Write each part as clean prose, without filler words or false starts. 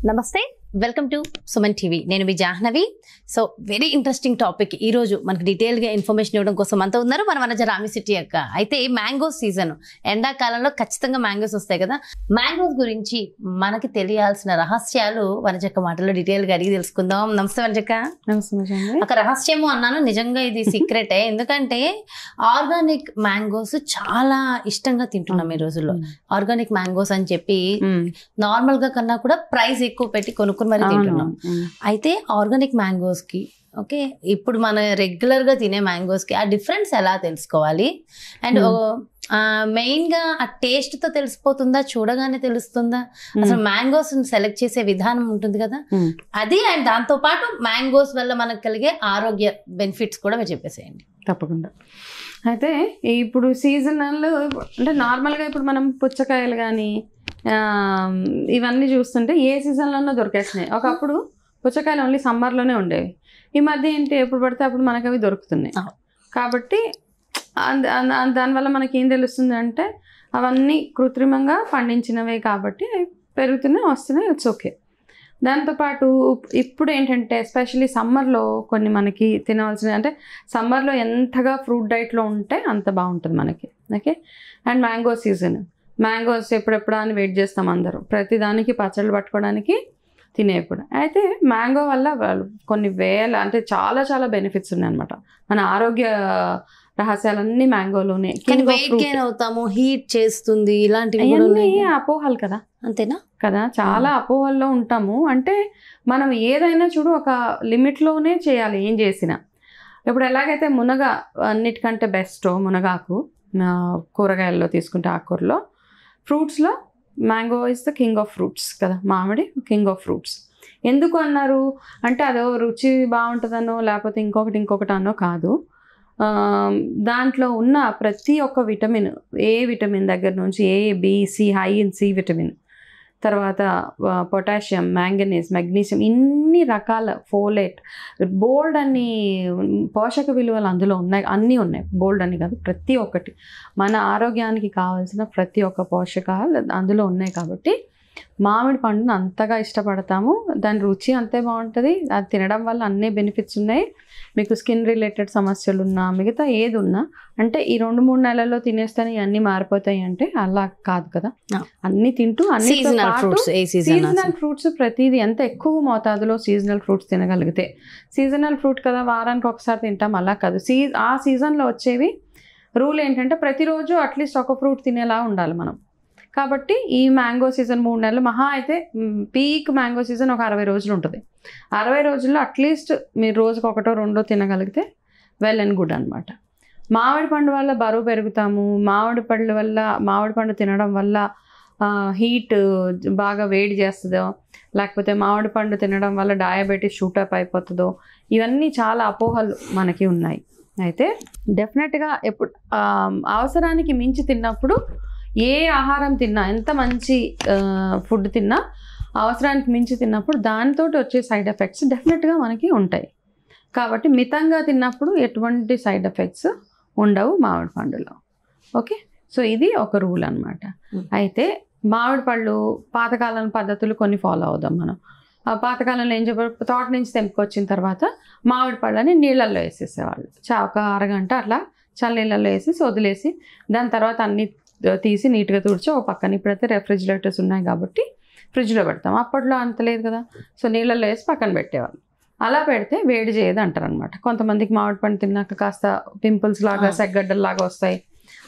నమస్తే, welcome to Suman TV. నేను మీ Jahnavi. So very interesting topic. ఈ రోజు మనకు డీటెయిల్గా ఇన్ఫర్మేషన్ ఇవ్వడం కోసం అంతా ఉన్నారు మన మనజ రామి సిటీ అక్క. అయితే మ్యాంగో సీజన్, ఎండాకాలంలో ఖచ్చితంగా మ్యాంగోస్ వస్తాయి కదా. మ్యాంగోస్ గురించి మనకి తెలియాల్సిన రహస్యాలు వనజక్క మాటల్లో డీటెయిల్గా అడిగి తెలుసుకుందాం. నమస్తే వనజక్క. నమస్తే. ఒక రహస్యము అన్నాను, నిజంగా ఇది సీక్రెటే. ఎందుకంటే ఆర్గానిక్ మ్యాంగోస్ చాలా ఇష్టంగా తింటున్నాం ఈ రోజుల్లో. ఆర్గానిక్ మ్యాంగోస్ అని చెప్పి నార్మల్ గా కన్నా కూడా ప్రైస్ ఎక్కువ పెట్టి కొనుక్కుని మరి తింటున్నాం. అయితే ఆర్గానిక్ మ్యాంగోస్ కి ఓకే, ఇప్పుడు మన రెగ్యులర్ గా తినే మ్యాంగోస్ కి ఆ డిఫరెన్స్ ఎలా తెలుసుకోవాలి? అండ్ మెయిన్ గా ఆ టేస్ట్ తో తెలిసిపోతుందా, చూడగానే తెలుస్తుందా? అసలు మ్యాంగోస్ సెలెక్ట్ చేసే విధానం ఉంటుంది కదా అది. అండ్ దాంతో పాటు మ్యాంగోస్ వల్ల మనకు కలిగే ఆరోగ్య బెనిఫిట్స్ కూడా మీరు చెప్పేసేయండి. తప్పకుండా. అయితే ఇప్పుడు సీజనల్ అంటే నార్మల్గా ఇప్పుడు మనం పుచ్చకాయలు కానీ ఇవన్నీ చూస్తుంటే ఏ సీజన్లోనో దొరికేస్తున్నాయి. ఒకప్పుడు పుచ్చకాయలు ఓన్లీ సమ్మర్లోనే ఉండేవి. ఈ మధ్య ఏంటి, ఎప్పుడు పడితే అప్పుడు మనకు అవి దొరుకుతున్నాయి. కాబట్టి దానివల్ల మనకి ఏం తెలుస్తుంది అంటే అవన్నీ కృత్రిమంగా పండించినవే కాబట్టి పెరుగుతున్నాయి, వస్తున్నాయి. It's okay. దాంతోపాటు ఇప్పుడు ఏంటంటే ఎస్పెషల్లీ సమ్మర్లో కొన్ని మనకి తినవలసిన, అంటే సమ్మర్లో ఎంతగా ఫ్రూట్ డైట్లో ఉంటే అంత బాగుంటుంది మనకి. Okay. And mango season, mangoes ఎప్పుడెప్పుడా అని వెయిట్ చేస్తాం అందరూ, ప్రతిదానికి పచ్చళ్ళు పట్టుకోవడానికి తినేప్పుడు. అయితే మ్యాంగో వల్ల కొన్ని వేల, అంటే చాలా చాలా బెనిఫిట్స్ ఉన్నాయి అనమాట. మన ఆరోగ్య రహస్యాలన్నీ మ్యాంగోలోనే. అవుతాము, హీట్ చేస్తుంది, ఇలాంటివి అపోహలు కదా. అంతేనా కదా, చాలా అపోహల్లో ఉంటాము. అంటే మనం ఏదైనా చూడు ఒక లిమిట్లోనే చేయాలి ఏం చేసినా. ఇప్పుడు ఎలాగైతే మునగ అన్నిటికంటే బెస్ట్ మునగాకు కూరగాయల్లో తీసుకుంటే, ఆకుకూరలో, ఫ్రూట్స్లో mango is the king of fruits కదా. మామిడి కింగ్ ఆఫ్ ఫ్రూట్స్. ఎందుకు అన్నారు అంటే అదో రుచి బాగుంటుందనో లేకపోతే ఇంకొకటి అనో కాదు. దాంట్లో ఉన్న ప్రతి ఒక్క విటమిన్, ఏ విటమిన్ దగ్గర నుంచి A, B, C, high in C vitamin, తర్వాత పొటాషియం, మ్యాంగనీస్, మెగ్నీషియం, ఇన్ని రకాల ఫోలేట్, బోల్డ్ అన్ని పోషక విలువలు అందులో ఉన్నాయి. అన్నీ ఉన్నాయి, బోల్డ్ అని కాదు, ప్రతి ఒక్కటి మన ఆరోగ్యానికి కావాల్సిన ప్రతి ఒక్క పోషకాలు అందులో ఉన్నాయి. కాబట్టి మామిడి పండును అంతగా ఇష్టపడతాము. దాని రుచి అంతే బాగుంటుంది. అది తినడం వల్ల అన్నీ బెనిఫిట్స్ ఉన్నాయి. మీకు స్కిన్ రిలేటెడ్ సమస్యలు ఉన్నా, మిగతా ఏది ఉన్నా, అంటే ఈ 2-3 నెలల్లో తినేస్తేనే ఇవన్నీ మారిపోతాయి అంటే అలా కాదు కదా. అన్ని తింటూ సీజనల్ ఫ్రూట్స్ ప్రతిదీ ఎంత ఎక్కువ మోతాదులో సీజనల్ ఫ్రూట్స్ తినగలిగితే, సీజనల్ ఫ్రూట్ కదా వారానికి ఒకసారి తింటాం అలా కాదు. ఆ సీజన్లో వచ్చేవి రూల్ ఏంటంటే ప్రతిరోజు అట్లీస్ట్ ఒక ఫ్రూట్ తినేలా ఉండాలి మనం. కాబట్టి ఈ మ్యాంగో సీజన్ 3 నెలలు, మహా అయితే పీక్ మ్యాంగో సీజన్ ఒక 60 రోజులు ఉంటుంది. 60 రోజుల్లో అట్లీస్ట్ మీరు రోజుకు 1-2 తినగలిగితే వెల్ అండ్ గుడ్ అనమాట. మామిడి పండు వల్ల బరువు పెరుగుతాము, మామిడి పండు తినడం వల్ల హీట్ బాగా వేడి చేస్తుందో, లేకపోతే మామిడి పండు తినడం వల్ల డయాబెటీస్ షూటప్ అయిపోతుందో, ఇవన్నీ చాలా అపోహలు మనకి ఉన్నాయి. అయితే డెఫినెట్గా ఎప్పుడు అవసరానికి మించి తిన్నప్పుడు, ఏ ఆహారం తిన్నా, ఎంత మంచి ఫుడ్ తిన్నా అవసరానికి మించి తిన్నప్పుడు దానితో వచ్చే సైడ్ ఎఫెక్ట్స్ డెఫినెట్గా మనకి ఉంటాయి. కాబట్టి మితంగా తిన్నప్పుడు ఎటువంటి సైడ్ ఎఫెక్ట్స్ ఉండవు మామిడి పండులో. ఓకే. సో ఇది ఒక రూల్ అనమాట. అయితే మామిడి పళ్ళు పాతకాలం పద్ధతులు కొన్ని ఫాలో అవుదాం మనం. ఆ పాతకాలంలో ఏం చెప్పారు, తోట నుంచి తెంపుకొచ్చిన తర్వాత మామిడి పళ్ళని నీళ్ళల్లో వేసేసేవాళ్ళు. ఒక అరగంట అట్లా చల్లనీళ్ళల్లో వేసి వదిలేసి, దాని తర్వాత అన్ని తీసి నీట్గా తుడిచి ఒక పక్కన. ఇప్పుడైతే రెఫ్రిజిరేటర్స్ ఉన్నాయి కాబట్టి ఫ్రిడ్జ్లో పెడతాం. అప్పట్లో అంత లేదు కదా. సో నీళ్ళల్లో వేసి పక్కన పెట్టేవాళ్ళు. అలా పెడితే వేడి చేయదు అంటారు అనమాట. కొంతమందికి మామిడి పండు తిన్నాక కాస్త పింపుల్స్ లాగా, సెగ్గడ్డల్లాగా వస్తాయి.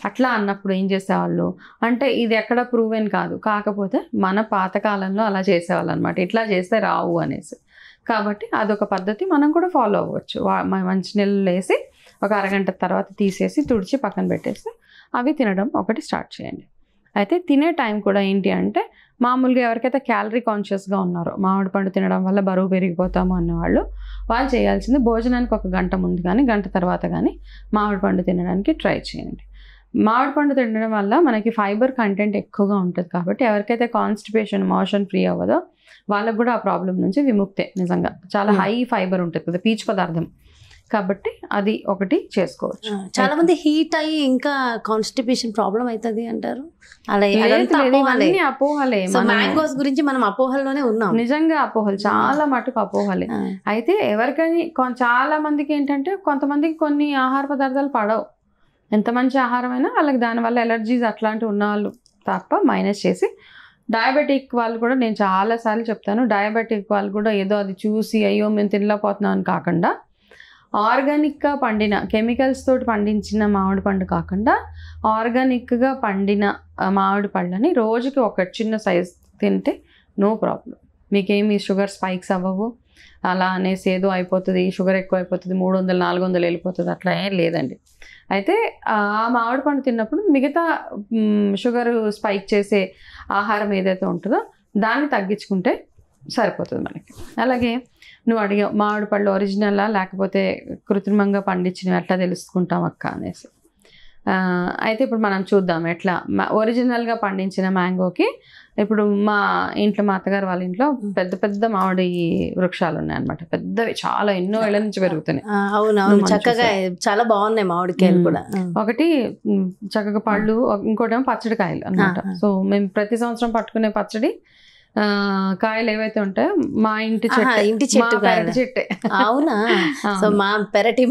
అట్లా అన్నప్పుడు ఏం చేసేవాళ్ళు అంటే, ఇది ఎక్కడ ప్రూవెన్ కాదు, కాకపోతే మన పాతకాలంలో అలా చేసేవాళ్ళు అనమాట. ఇట్లా చేస్తే రావు అనేసి. కాబట్టి అదొక పద్ధతి, మనం కూడా ఫాలో అవ్వచ్చు. మంచి నీళ్ళు వేసి ఒక అరగంట తర్వాత తీసేసి తుడిచి పక్కన పెట్టేసి అవి తినడం ఒకటి స్టార్ట్ చేయండి. అయితే తినే టైం కూడా ఏంటి అంటే, మామూలుగా ఎవరికైతే క్యాలరీ కాన్షియస్గా ఉన్నారో, మామిడి పండు తినడం వల్ల బరువు పెరిగిపోతాము అన్నవాళ్ళు, వాళ్ళు చేయాల్సింది భోజనానికి 1 గంట ముందు కానీ గంట తర్వాత కానీ మామిడి పండు తినడానికి ట్రై చేయండి. మామిడి పండు తినడం వల్ల మనకి ఫైబర్ కంటెంట్ ఎక్కువగా ఉంటుంది. కాబట్టి ఎవరికైతే కాన్స్టిపేషన్, మోషన్ ఫ్రీ అవ్వదో వాళ్ళకు కూడా ఆ ప్రాబ్లం నుంచి విముక్తే. నిజంగా చాలా హై ఫైబర్ ఉంటుంది కదా, పీచు పదార్థం. కాబట్టి అది ఒకటి చేసుకోవచ్చు. చాలా మంది హీట్ అయ్యి ఇంకా కాన్స్టిపేషన్ ప్రాబ్లం అవుతుంది అంటారు. అలా అపోహలే. మ్యాంగోస్ గురించి మనం అపోహల్లోనే ఉన్నాం. నిజంగా అపోహలు, చాలా మటుకు అపోహలే. అయితే ఎవరికైనా చాలా మందికి ఏంటంటే కొంతమందికి కొన్ని ఆహార పదార్థాలు పడవు. ఎంత మంచి ఆహారమైనా వాళ్ళకి దానివల్ల ఎలర్జీస్ అట్లాంటివి ఉన్న వాళ్ళు తప్ప మైనస్ చేసి, డయాబెటిక్ వాళ్ళు కూడా నేను చాలాసార్లు చెప్తాను, డయాబెటిక్ వాళ్ళు కూడా ఏదో అది చూసి అయ్యో మేము తినలేకపోతున్నాం అని కాకుండా, ఆర్గానిక్గా పండిన కెమికల్స్ తోటి పండించిన మామిడి పండు కాకుండా ఆర్గానిక్గా పండిన మామిడి పళ్ళని రోజుకి ఒక చిన్న సైజ్ తింటే నో ప్రాబ్లం. మీకేమి షుగర్ స్పైక్స్ అవ్వవు. అలా అనేసి ఏదో అయిపోతుంది, షుగర్ ఎక్కువ అయిపోతుంది, 300 400 వెళ్ళిపోతుంది, అట్లా ఏం లేదండి. అయితే ఆ మామిడి పండు తిన్నప్పుడు మిగతా షుగర్ స్పైక్ చేసే ఆహారం ఏదైతే ఉంటుందో దాన్ని తగ్గించుకుంటే సరిపోతుంది మనకి. అలాగే నువ్వు అడిగావు మామిడి పళ్ళు ఒరిజినలా లేకపోతే కృత్రిమంగా పండించినవి ఎట్లా తెలుసుకుంటాం అక్క అనేసి. అయితే ఇప్పుడు మనం చూద్దాం ఎట్లా ఒరిజినల్గా పండించిన మ్యాంగోకి. ఇప్పుడు మా ఇంట్లో, మా అత్తగారు వాళ్ళ ఇంట్లో పెద్ద పెద్ద మామిడి వృక్షాలు ఉన్నాయన్నమాట. పెద్దవి, చాలా ఎన్నో ఏళ్ళ నుంచి పెరుగుతున్నాయి. అవునవును, చక్కగా చాలా బాగున్నాయి మామిడికాయలు కూడా. ఒకటి చక్కగా పళ్ళు, ఇంకోటేమో పచ్చడికాయలు అన్నమాట. సో మేము ప్రతి సంవత్సరం పట్టుకునే పచ్చడి కాయలు ఏవైతే ఉంటాయో మా ఇంటి చెట్టే. అవునా? సో మా పెరటి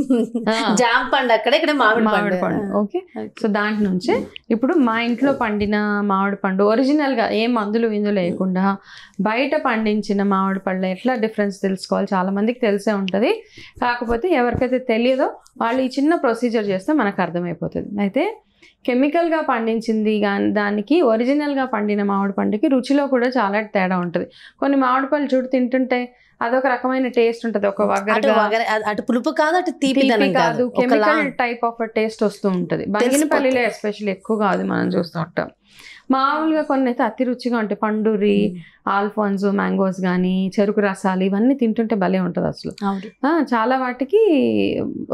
జామ పండు అక్కడ, ఇక్కడ మామిడి పండు. ఓకే, సో దాంట్ నుంచి ఇప్పుడు మా ఇంట్లో పండిన మామిడి పండు ఒరిజినల్ గా ఏ మందులు విందులు లేకుండా బయట పండించిన మామిడి పళ్ళు ఎట్లా డిఫరెన్స్ తెలుసుకోవాలి చాలా మందికి తెలిసే ఉంటది. కాకపోతే ఎవరికైతే తెలియదో వాళ్ళు ఈ చిన్న ప్రొసీజర్ చేస్తే మనకు అర్థమైపోతుంది. అయితే కెమికల్గా పండించింది కానీ దానికి ఒరిజినల్గా పండిన మామిడి పండుకి రుచిలో కూడా చాలా తేడా ఉంటుంది. కొన్ని మామిడి పళ్ళు చూడు తింటుంటే అదొక రకమైన టేస్ట్ ఉంటుంది, ఒక అటు పులుపు కాదు, అటు తీపి కాదు, కెమికల్ టైప్ ఆఫ్ టేస్ట్ వస్తూ ఉంటుంది. బంగినపల్లిలో ఎస్పెషల్లీ ఎక్కువగా అది మనం చూస్తూ ఉంటాం. మామూలుగా కొన్ని అయితే అతి రుచిగా ఉంటాయి. పండూరి, ఆల్ఫోన్సో, మ్యాంగోస్ కానీ, చెరుకు రసాలు ఇవన్నీ తింటుంటే భలే ఉంటుంది అసలు. చాలా వాటికి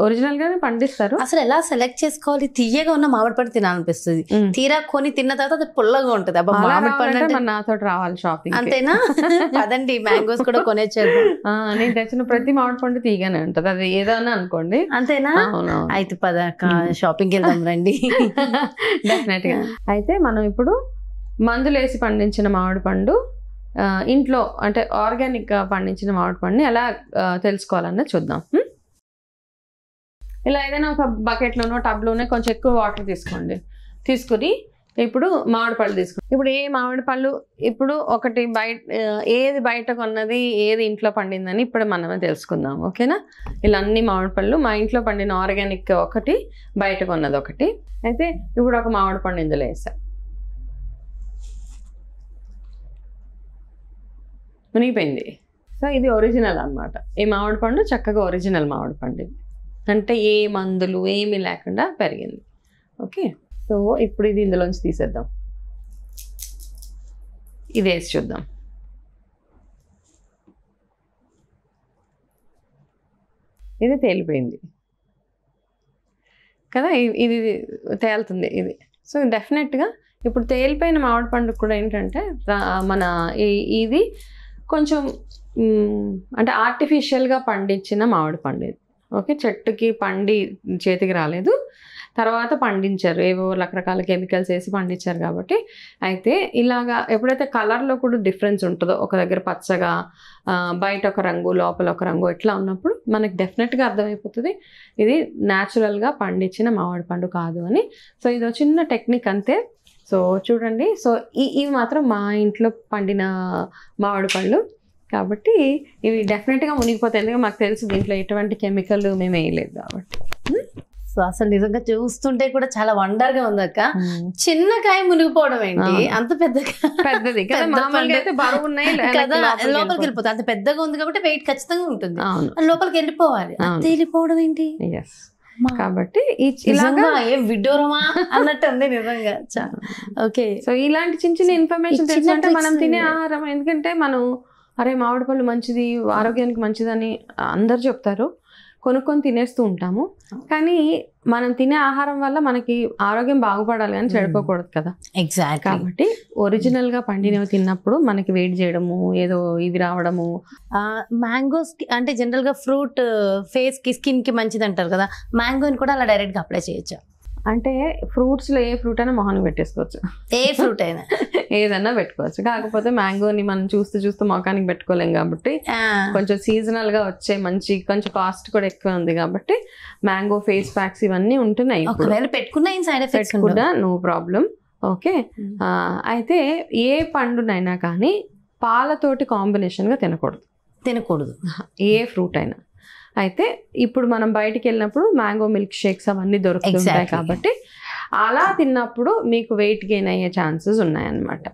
ఒరిజినల్ గానే పండిస్తారు. అసలు ఎలా సెలెక్ట్ చేసుకోవాలి? తీయగా ఉన్న మామిడి పండు తినాలనిపిస్తుంది, తీరా కొని తిన్న తర్వాత అది పుల్లగా ఉంటుంది. అబ్బా మామిడి పండు నాతో రావాలి షాపింగ్, అంతేనా? అదండి, మ్యాంగోస్ కూడా కొనేచ్చారు. నేను తెచ్చిన ప్రతి మామిడి పండు తీయగానే ఉంటుంది, అది ఏదైనా అనుకోండి. అంతేనా? అయితే పద షాపింగ్కి వెళ్దాం రండి. డెఫినెట్ గా. అయితే మనం ఇప్పుడు మందులు వేసి పండించిన మామిడి పండు, ఇంట్లో అంటే ఆర్గానిక్గా పండించిన మామిడి పండుని ఎలా తెలుసుకోవాలన్నది చూద్దాం. ఇలా ఏదైనా ఒక బకెట్లోనో టబ్లోనే కొంచెం ఎక్కువ వాటర్ తీసుకోండి. తీసుకుని ఇప్పుడు మామిడి పళ్ళు తీసుకోండి. ఇప్పుడు ఏ మామిడి పళ్ళు, ఇప్పుడు ఒకటి బయట ఏది బయట కొన్నది ఏది ఇంట్లో పండిందని ఇప్పుడు మనమే తెలుసుకుందాం. ఓకేనా? ఇలా అన్ని మామిడి పళ్ళు, మా ఇంట్లో పండిన ఆర్గానిక్ ఒకటి, బయట కొన్నది ఒకటి. అయితే ఇప్పుడు ఒక మామిడి పండు ఇందులో వేసా, మునిగిపోయింది. సో ఇది ఒరిజినల్ అనమాట. ఈ మామిడి పండు చక్కగా ఒరిజినల్ మామిడి పండు, అంటే ఏ మందులు ఏమీ లేకుండా పెరిగింది. ఓకే, సో ఇప్పుడు ఇది ఇందులోంచి తీసేద్దాం. ఇది వేసి చూద్దాం. ఇది తేలిపోయింది కదా, ఇది తేలుతుంది ఇది. సో డెఫినెట్గా ఇప్పుడు తేలిపోయిన మామిడి పండు కూడా ఏంటంటే మన ఇది కొంచెం అంటే ఆర్టిఫిషియల్గా పండించిన మామిడి పండు ఇది. ఓకే, చెట్టుకి పండి చేతికి రాలేదు, తర్వాత పండించారు, ఏవో రకరకాల కెమికల్స్ వేసి పండించారు కాబట్టి. అయితే ఇలాగా ఎప్పుడైతే కలర్లో కూడా డిఫరెన్స్ ఉంటుందో, ఒక దగ్గర పచ్చగా బయట ఒక రంగు లోపల ఒక రంగు ఇట్లా ఉన్నప్పుడు మనకి డెఫినెట్గా అర్థమైపోతుంది ఇది న్యాచురల్గా పండించిన మామిడి పండు కాదు అని. సో ఇది చిన్న టెక్నిక్ అంతే. సో చూడండి, సో ఇవి మాత్రం మా ఇంట్లో పండిన మామిడి పళ్ళు కాబట్టి ఇవి డెఫినెట్గా మునిగిపోతాయి. ఎందుకంటే మాకు తెలుసు దీంట్లో ఎటువంటి కెమికల్ మేము వేయలేదు కాబట్టి. సో అసలు నిజంగా చూస్తుంటే కూడా చాలా వండర్ గా ఉంది అక్క. చిన్న కాయ మునిగిపోవడం ఏంటి, అంత పెద్దది బరువు ఉన్నాయి కదా, లోపలికి వెళ్ళిపోతుంది. అంత పెద్దగా ఉంది కాబట్టి వెయిట్ ఖచ్చితంగా ఉంటుంది, లోపలికి వెళ్ళిపోవాలి. వెళ్ళిపోవడం ఏంటి కాబట్టి ఏం విడ్డూరమా అన్నట్టు ఉంది నిజంగా. ఓకే, సో ఇలాంటి చిన్న చిన్న ఇన్ఫర్మేషన్ తెలుసుకుంటే మనం తినే ఆహారం, ఎందుకంటే మనం అరే మామిడి పళ్ళు మంచిది, ఆరోగ్యానికి మంచిదని అందరు చెప్తారు, కొనుక్కొని తినేస్తూ ఉంటాము. కానీ మనం తినే ఆహారం వల్ల మనకి ఆరోగ్యం బాగుపడాలి కానీ చెడిపోకూడదు కదా. ఎగ్జాక్ట్. కాబట్టి ఒరిజినల్ గా పండినవి తిన్నప్పుడు మనకి వెయిట్ చేయడము, ఏదో ఇవి రావడము. మ్యాంగోస్ అంటే జనరల్ గా ఫ్రూట్ ఫేస్ కి స్కిన్ కి మంచిది అంటారు కదా, మ్యాంగోని కూడా అలా డైరెక్ట్ గా అప్లై చేయొచ్చు? అంటే ఫ్రూట్స్ లో ఏ ఫ్రూట్ అయినా మొహానికి పెట్టేసుకోవచ్చు, ఏ ఫ్రూట్ అయినా ఏదైనా పెట్టుకోవచ్చు. కాకపోతే మ్యాంగోని మనం చూస్తూ మొఖానికి పెట్టుకోలేం కాబట్టి కొంచెం సీజనల్ గా వచ్చే మంచి కొంచెం కాస్ట్ కూడా ఎక్కువ ఉంది కాబట్టి మ్యాంగో ఫేస్ ప్యాక్స్ ఇవన్నీ ఉంటున్నాయి. ఒకవేళ పెట్టుకున్న సైడ్ ఎఫెక్ట్స్ కూడా నో ప్రాబ్లం. ఓకే. అయితే ఏ పండునైనా కానీ పాలతోటి కాంబినేషన్ గా తినకూడదు ఏ ఫ్రూట్ అయినా. అయితే ఇప్పుడు మనం బయటికి వెళ్ళినప్పుడు మ్యాంగో మిల్క్ షేక్స్ అవన్నీ దొరుకుతుంటాయి కాబట్టి అలా తిన్నప్పుడు మీకు వెయిట్ గెయిన్ అయ్యే ఛాన్సెస్ ఉన్నాయన్నమాట.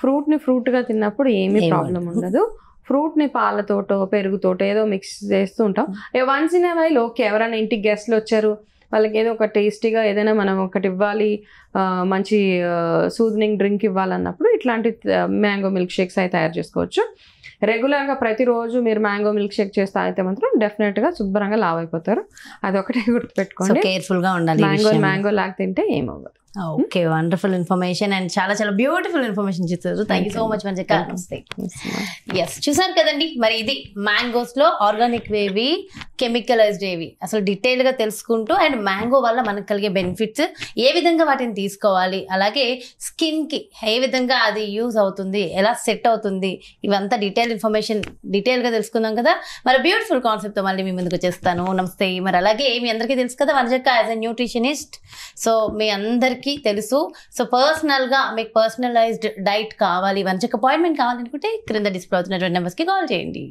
ఫ్రూట్ని ఫ్రూట్గా తిన్నప్పుడు ఏమీ ప్రాబ్లం ఉండదు. ఫ్రూట్ని పాలతోటో పెరుగుతోటో ఏదో మిక్స్ చేస్తూ ఉంటాం. Once in a while okay, ఎవరైనా ఇంటికి గెస్ట్లు వచ్చారు వాళ్ళకి ఏదో ఒక టేస్టీగా ఏదైనా మనం ఒకటి ఇవ్వాలి, మంచి సూదనింగ్ డ్రింక్ ఇవ్వాలన్నప్పుడు ఇట్లాంటి మ్యాంగో మిల్క్ షేక్స్ అయితే తయారు చేసుకోవచ్చు. రెగ్యులర్గా ప్రతిరోజు మీరు మ్యాంగో మిల్క్ షేక్ చేస్తే అయితే మాత్రం డెఫినెట్గా శుభ్రంగా లావ్ అయిపోతారు. అదొకటే గుర్తుపెట్టుకోండి, కేర్ఫుల్గా ఉండాలి. మ్యాంగో లాగా తింటే ఏమవ్వదు. ఓకే, వండర్ఫుల్ ఇన్ఫర్మేషన్ అండ్ చాలా చాలా బ్యూటిఫుల్ ఇన్ఫర్మేషన్ ఇచ్చారు. థ్యాంక్ యూ సో మచ్ మంచిగా. ఎస్, చూసారు కదండి, మరి ఇది మ్యాంగోస్ లో ఆర్గానిక్ వేవి, కెమికలైజ్డ్ ఏవి, అసలు డీటెయిల్ గా తెలుసుకుంటూ అండ్ మ్యాంగో వల్ల మనకు కలిగే బెనిఫిట్స్, ఏ విధంగా వాటిని తీసుకోవాలి, అలాగే స్కిన్ కి ఏ విధంగా అది యూజ్ అవుతుంది, ఎలా సెట్ అవుతుంది, ఇవంతా ఇన్ఫర్మేషన్ డీటెయిల్ గా తెలుసుకుందాం కదా. మరి బ్యూటిఫుల్ కాన్సెప్ట్ తో మళ్ళీ మీ ముందుకు వచ్చేస్తాను. నమస్తే. మరి అలాగే మీ అందరికీ తెలుసు కదా, వనజక్క యాజ్ ఎ న్యూట్రిషనిస్ట్. సో మీ అందరికీ తెలుసు. సో పర్సనల్ గా మీకు పర్సనలైజ్డ్ డైట్ కావాలి, వనజక్క అపాయింట్మెంట్ కావాలనుకుంటే క్రింద డిస్ప్లే అవుతున్నటువంటి నెంబర్స్ కి కాల్ చేయండి.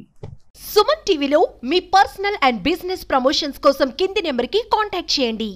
సుమన్ టీవీలో మీ పర్సనల్ అండ్ బిజినెస్ ప్రమోషన్స్ కోసం కింది నెంబర్ కి కాంటాక్ట్ చేయండి.